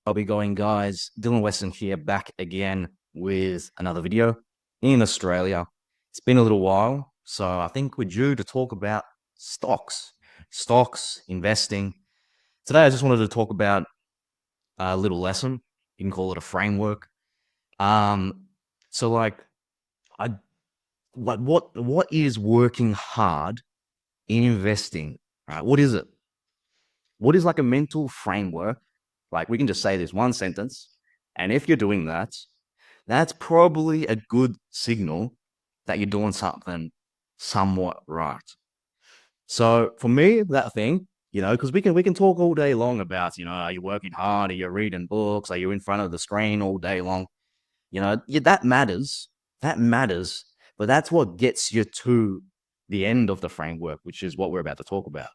I'll be going, guys. Dylan Weston here, back again with another video in Australia. It's been a little while, so I think we're due to talk about stocks, investing. Today, I just wanted to talk about a little lesson. You can call it a framework. Um, so like, I what is working hard in investing? Right? What is it? What is like a mental framework? Like we can just say this one sentence, and if you're doing that, that's probably a good signal that you're doing something somewhat right. So for me, that thing, because we can talk all day long about, are you working hard? Are you reading books? Are you in front of the screen all day long? Yeah, that matters. That matters. But that's what gets you to the end of the framework, which is what we're about to talk about.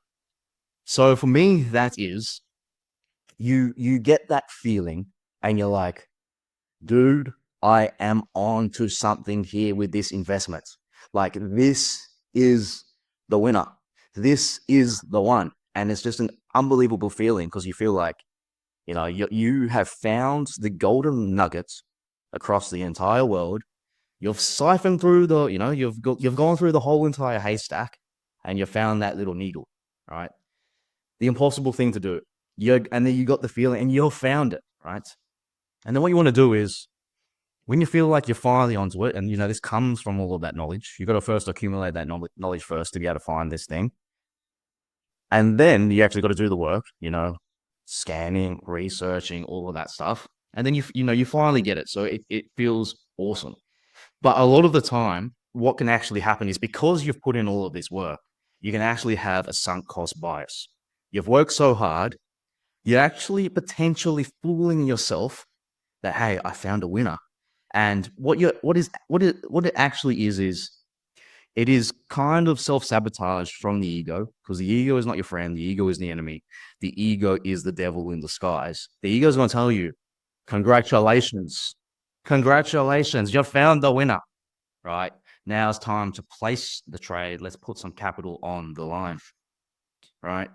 So for me, that is you get that feeling and you're like, dude, I am on to something here with this investment. Like this is the winner. This is the one. And it's just an unbelievable feeling because you feel like, you have found the golden nuggets across the entire world. You've siphoned through you've gone through the whole entire haystack and you found that little needle, right? The impossible thing to do. And then you got the feeling and you've found it, right? And then what you want to do is when you feel like you're finally onto it, and this comes from all of that knowledge, you got to first accumulate that knowledge first to be able to find this thing. And then you actually got to do the work, scanning, researching, all of that stuff. And then you finally get it. So it feels awesome. But a lot of the time, what can actually happen is because you've put in all of this work, you can actually have a sunk cost bias. You've worked so hard, you're actually potentially fooling yourself that, hey, I found a winner. And what it actually is it is kind of self-sabotage from the ego, because the ego is not your friend, the ego is the enemy. The ego is the devil in disguise. The ego is going to tell you, congratulations, congratulations, you found the winner, right? Now it's time to place the trade. Let's put some capital on the line, right?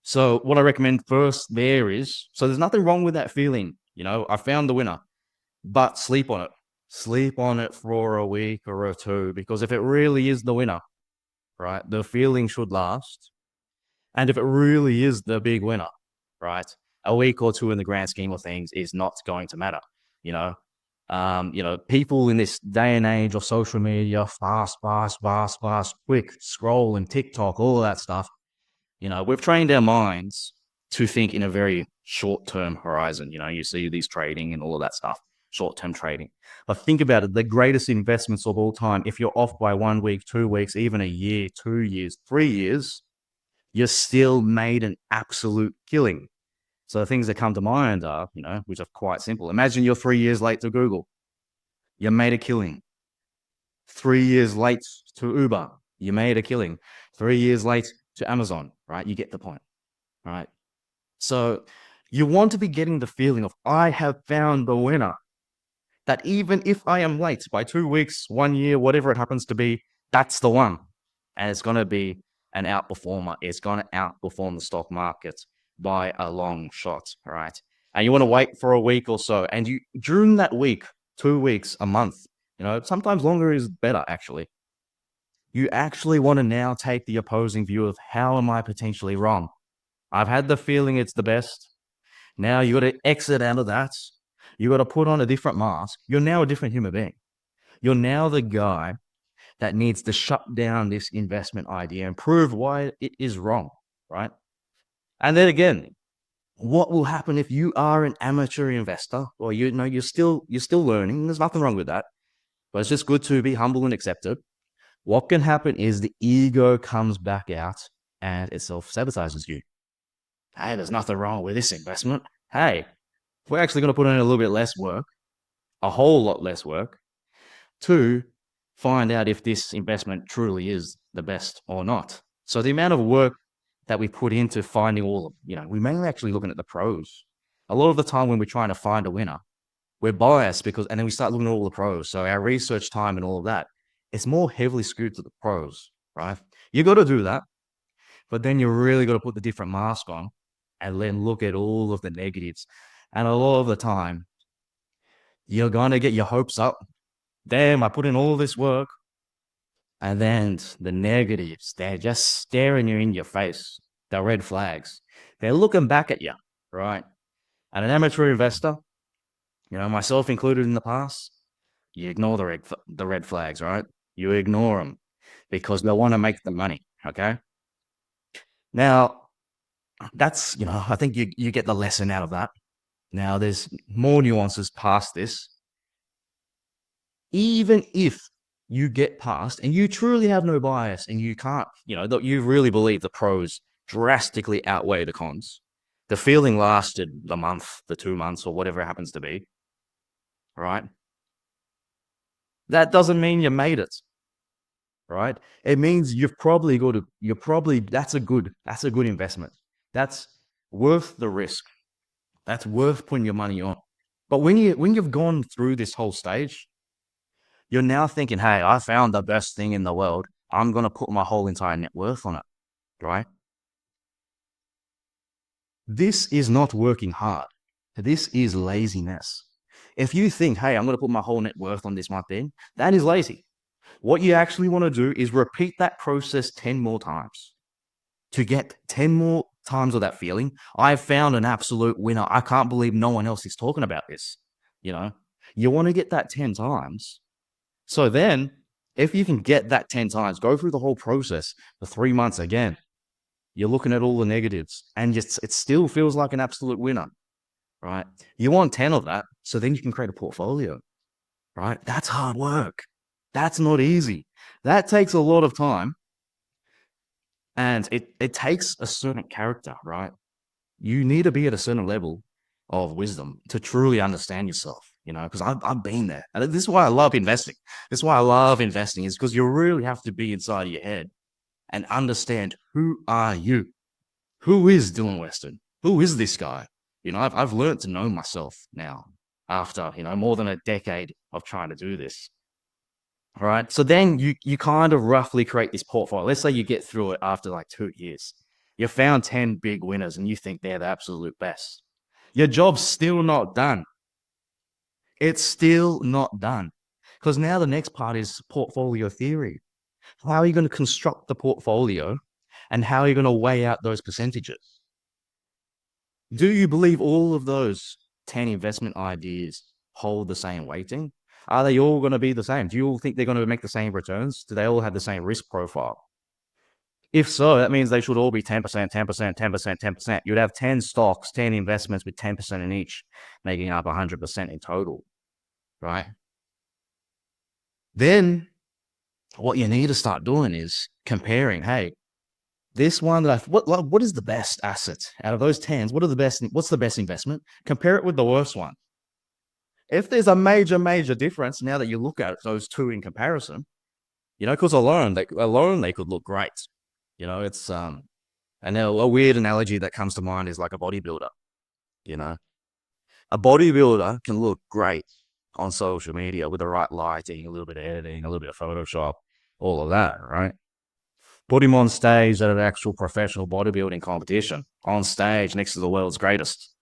So what I recommend first there is, so there's nothing wrong with that feeling. I found the winner, but sleep on it. Sleep on it for a week or two, because if it really is the winner, right, the feeling should last. And if it really is the big winner, right, a week or two in the grand scheme of things is not going to matter. You know, people in this day and age of social media, fast, quick scroll and TikTok, all of that stuff. We've trained our minds to think in a very short-term horizon. You see these trading and all of that stuff, short-term trading. But think about it, the greatest investments of all time, if you're off by 1 week, 2 weeks, even a year, 2 years, 3 years, you still made an absolute killing. So the things that come to mind are, which are quite simple. Imagine you're 3 years late to Google. You made a killing. 3 years late to Uber. You made a killing. 3 years late to Amazon, right? You get the point, right? So you want to be getting the feeling of, I have found the winner. That even if I am late by 2 weeks, 1 year, whatever it happens to be, that's the one. And it's going to be an outperformer. It's going to outperform the stock market by a long shot, right? And you want to wait for a week or so. And during that week, 2 weeks, a month, sometimes longer is better, actually. You actually want to now take the opposing view of, how am I potentially wrong? I've had the feeling it's the best. Now you got to exit out of that. You got to put on a different mask. You're now a different human being. You're now the guy that needs to shut down this investment idea and prove why it is wrong, right? And then again, what will happen if you are an amateur investor, or you're still learning? There's nothing wrong with that, but it's just good to be humble and accept it. What can happen is the ego comes back out and it self-sabotages you. Hey, there's nothing wrong with this investment. Hey, we're actually going to put in a little bit less work, a whole lot less work, to find out if this investment truly is the best or not. So the amount of work that we put into finding we're mainly actually looking at the pros. A lot of the time when we're trying to find a winner, we're biased and then we start looking at all the pros. So our research time and all of that, it's more heavily skewed to the pros, right? You got to do that, but then you really got to put the different mask on and then look at all of the negatives. And a lot of the time, you're going to get your hopes up. Damn, I put in all this work. And then the negatives, they're just staring you in your face. The red flags. They're looking back at you, right? And an amateur investor, myself included in the past, you ignore the red flags, right? You ignore them because they want to make the money, okay? Now, that's, I think you get the lesson out of that. Now, there's more nuances past this. Even if you get past and you truly have no bias and you can't, you really believe the pros drastically outweigh the cons, the feeling lasted the month, the 2 months, or whatever it happens to be, right? That doesn't mean you made it, right? It means that's a good investment. That's worth the risk. That's worth putting your money on. But when you've gone through this whole stage, you're now thinking, hey, I found the best thing in the world. I'm going to put my whole entire net worth on it, right? This is not working hard. This is laziness. If you think, hey, I'm going to put my whole net worth on this one thing, that is lazy. What you actually want to do is repeat that process 10 more times to get 10 more times of that feeling. I've found an absolute winner. I can't believe no one else is talking about this. You want to get that 10 times. So then, if you can get that 10 times, go through the whole process for 3 months again, you're looking at all the negatives and it still feels like an absolute winner, right? You want 10 of that, so then you can create a portfolio, right? That's hard work. That's not easy. That takes a lot of time. And it takes a certain character, right? You need to be at a certain level of wisdom to truly understand yourself, because I've been there. And this is why I love investing. This is why I love investing, is because you really have to be inside of your head and understand, who are you? Who is Dylan Weston? Who is this guy? I've learned to know myself now after, more than a decade of trying to do this. All right. So then you kind of roughly create this portfolio. Let's say you get through it after like 2 years. You found 10 big winners and you think they're the absolute best. Your job's still not done. It's still not done. Because now the next part is portfolio theory. How are you going to construct the portfolio and how are you going to weigh out those percentages? Do you believe all of those 10 investment ideas hold the same weighting? Are they all going to be the same? Do you all think they're going to make the same returns? Do they all have the same risk profile? If so, that means they should all be 10%, 10%, 10%, 10%. You'd have 10 stocks, 10 investments with 10% in each, making up 100% in total, right? Then what you need to start doing is comparing, hey, this one what is the best asset out of those 10s? What's the best investment? Compare it with the worst one. If there's a major difference, now that you look at those two in comparison, because alone they could look great. It's and a weird analogy that comes to mind is like a bodybuilder. A bodybuilder can look great on social media with the right lighting, a little bit of editing, a little bit of Photoshop, all of that, right? Put him on stage at an actual professional bodybuilding competition, on stage next to the world's greatest.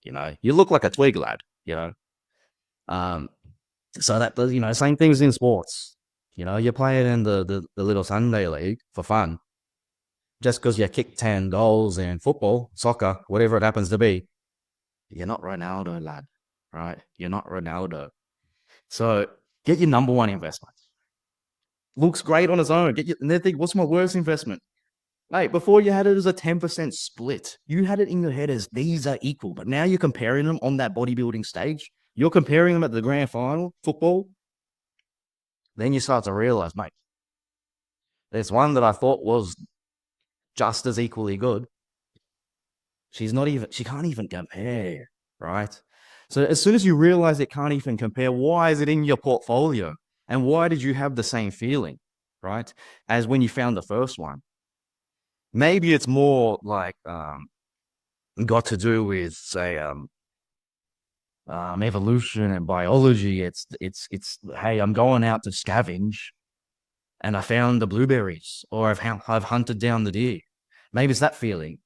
You look like a twig lad, So that, same things in sports. You're playing in the little Sunday league for fun. Just because you kick 10 goals in football, soccer, whatever it happens to be, you're not Ronaldo, lad, right? You're not Ronaldo. So get your number one investment. Looks great on its own. And then think, what's my worst investment? Mate, before you had it as a 10% split. You had it in your head as these are equal. But now you're comparing them on that bodybuilding stage. You're comparing them at the grand final, football. Then you start to realize, mate, there's one that I thought was just as equally good. She can't even compare, right? So as soon as you realize it can't even compare, why is it in your portfolio? And why did you have the same feeling, right? As when you found the first one? Maybe it's more like got to do with, say, evolution and biology. It's hey, I'm going out to scavenge and I found the blueberries, or I've hunted down the deer. Maybe it's that feeling.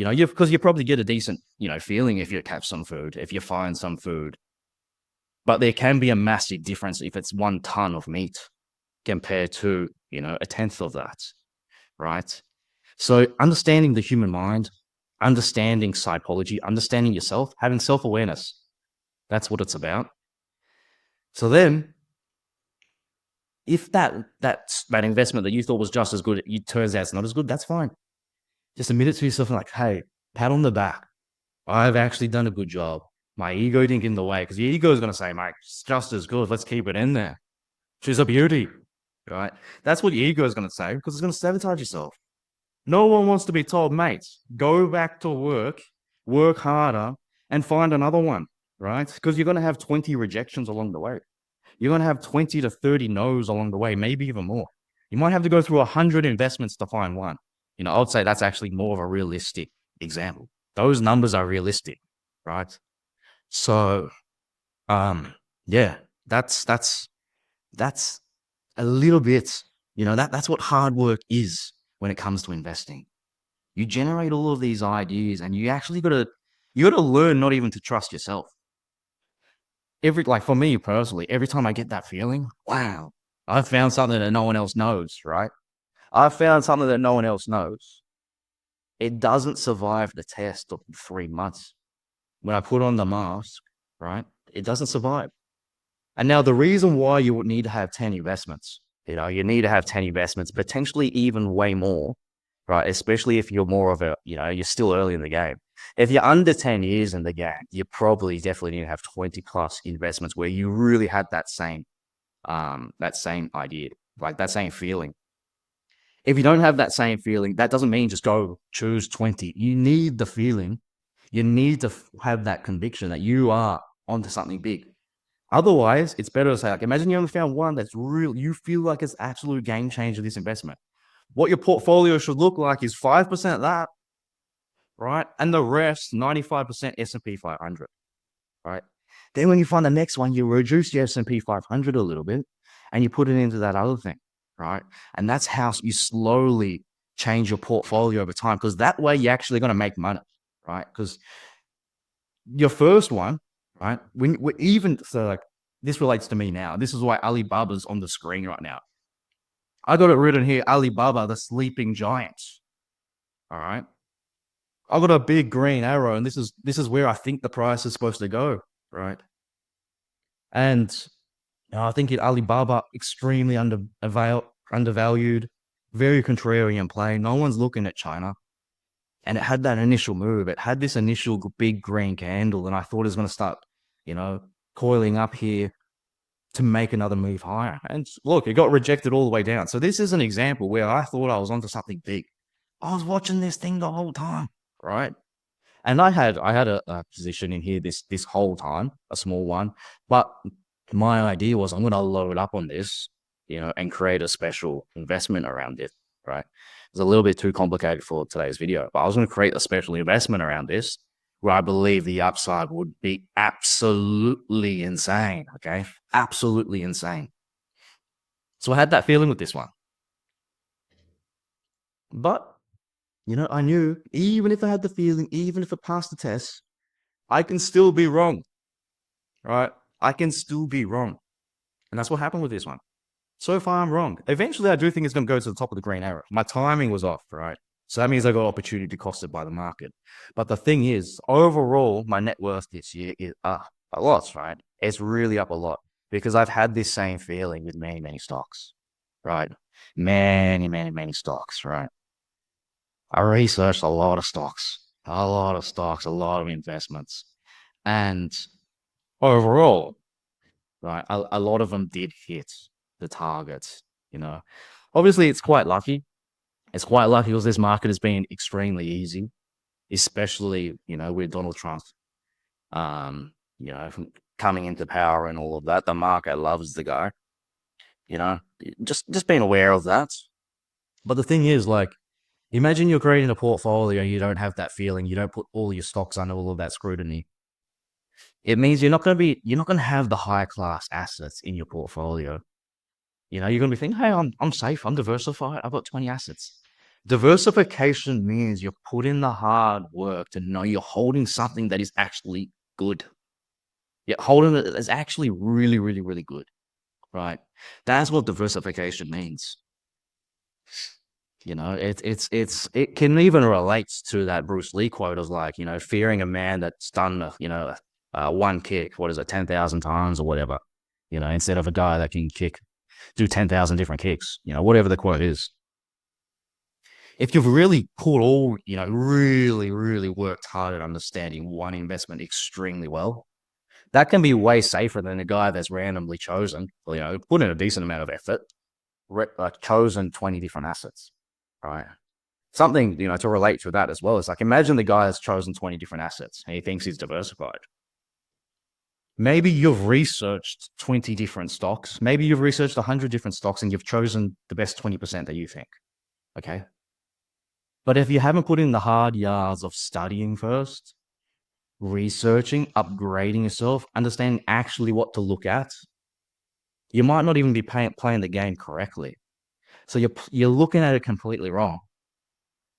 because you probably get a decent, feeling if you catch some food, if you find some food. But there can be a massive difference if it's 1 ton of meat compared to, a tenth of that, right? So understanding the human mind, understanding psychology, understanding yourself, having self-awareness, that's what it's about. So then, if that investment that you thought was just as good, it turns out it's not as good, that's fine. Just admit it to yourself and like, hey, pat on the back. I've actually done a good job. My ego didn't get in the way, because the ego is going to say, mate, it's just as good. Let's keep it in there. She's a beauty, right? That's what your ego is going to say, because it's going to sabotage yourself. No one wants to be told, mate, go back to work harder, and find another one, right? Because you're going to have 20 rejections along the way. You're going to have 20 to 30 no's along the way, maybe even more. You might have to go through 100 investments to find one. I would say that's actually more of a realistic example. Those numbers are realistic, right? So, yeah, that's a little bit, that's what hard work is when it comes to investing. You generate all of these ideas, and you actually you gotta learn not even to trust yourself. Like for me personally, every time I get that feeling, wow, I've found something that no one else knows, right? I've found something that no one else knows. It doesn't survive the test of 3 months. When I put on the mask, right, it doesn't survive. And now the reason why you would need to have 10 investments, you need to have 10 investments, potentially even way more, right? Especially if you're more of you're still early in the game. If you're under 10 years in the game, you probably definitely need to have 20 plus investments where you really had that same idea, like that same feeling. If you don't have that same feeling, that doesn't mean just go choose 20. You need the feeling. You need to have that conviction that you are onto something big. Otherwise, it's better to say, like, imagine you only found one that's real. You feel like it's absolute game changer, this investment. What your portfolio should look like is 5% that, right? And the rest, 95% S&P 500, right? Then when you find the next one, you reduce your S&P 500 a little bit, and you put it into that other thing, right? And that's how you slowly change your portfolio over time, because that way you're actually going to make money, right? Because your first one, right? Like, this relates to me now. This is why Alibaba's on the screen right now. I got it written here, Alibaba, the sleeping giant. All right. I got a big green arrow, and this is where I think the price is supposed to go, right? And I think Alibaba extremely undervalued, very contrarian play. No one's looking at China. And it had that initial move. It had this initial big green candle, and I thought it was going to start, coiling up here to make another move higher. And look, it got rejected all the way down. So this is an example where I thought I was onto something big. I was watching this thing the whole time, right? And I had a position in here this whole time, a small one. But my idea was, I'm going to load up on this, and create a special investment around it, right? It's a little bit too complicated for today's video, but I was going to create a special investment around this where I believe the upside would be absolutely insane, okay? Absolutely insane. So I had that feeling with this one. But, I knew even if I had the feeling, even if it passed the test, I can still be wrong, right? I can still be wrong. And that's what happened with this one. So far, I'm wrong. Eventually, I do think it's going to go to the top of the green arrow. My timing was off, right? So that means I got opportunity costed by the market. But the thing is, overall, my net worth this year is up a lot, right? It's really up a lot, because I've had this same feeling with many, many stocks, right? Many, many, many stocks, right? I researched a lot of stocks, a lot of investments. And overall, right, a lot of them did hit the targets, Obviously, it's quite lucky. It's quite lucky because this market has been extremely easy, especially, with Donald Trump, from coming into power and all of that. The market loves the guy, just being aware of that. But the thing is, like, imagine you're creating a portfolio, you don't have that feeling, you don't put all your stocks under all of that scrutiny. It means you're not going to have the high class assets in your portfolio. You're going to be thinking, hey, I'm safe, I'm diversified, I've got 20 assets. Diversification means you put in the hard work to know you're holding something that is actually good. You're holding it that's actually really, really, really good, right? That's what diversification means. You know, it can even relate to that Bruce Lee quote of like, fearing a man that's done, one kick, what is it, 10,000 times or whatever, instead of a guy that can do 10,000 different kicks, whatever the quote is. If you've really really, really worked hard at understanding one investment extremely well, that can be way safer than a guy that's randomly chosen, put in a decent amount of effort, like chosen 20 different assets, right? Something, to relate to that as well is like, imagine the guy has chosen 20 different assets and he thinks he's diversified. Maybe you've researched 20 different stocks. Maybe you've researched 100 different stocks and you've chosen the best 20% that you think. Okay. But if you haven't put in the hard yards of studying first, researching, upgrading yourself, understanding actually what to look at, you might not even be playing the game correctly. So you're looking at it completely wrong,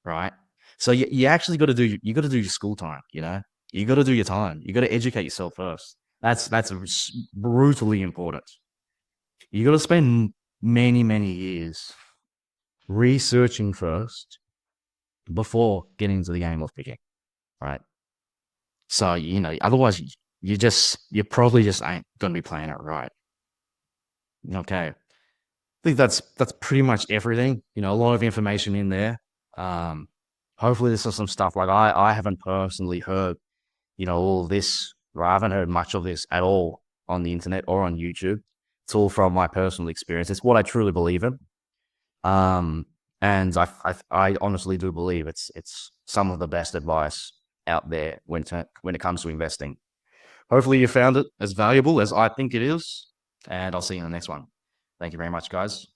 right? So you actually got to do your school time. You got to do your time. You got to educate yourself first. That's brutally important. You got to spend many years researching first before getting into the game of picking, right? So otherwise you probably just ain't gonna be playing it right. Okay, I think that's pretty much everything. A lot of information in there. Hopefully this is some stuff like I haven't personally heard all this, or I haven't heard much of this at all on the internet or on YouTube. It's all from my personal experience. It's what I truly believe in. Um, and I honestly do believe it's some of the best advice out there when it comes to investing. Hopefully you found it as valuable as I think it is, and I'll see you in the next one. Thank you very much, guys.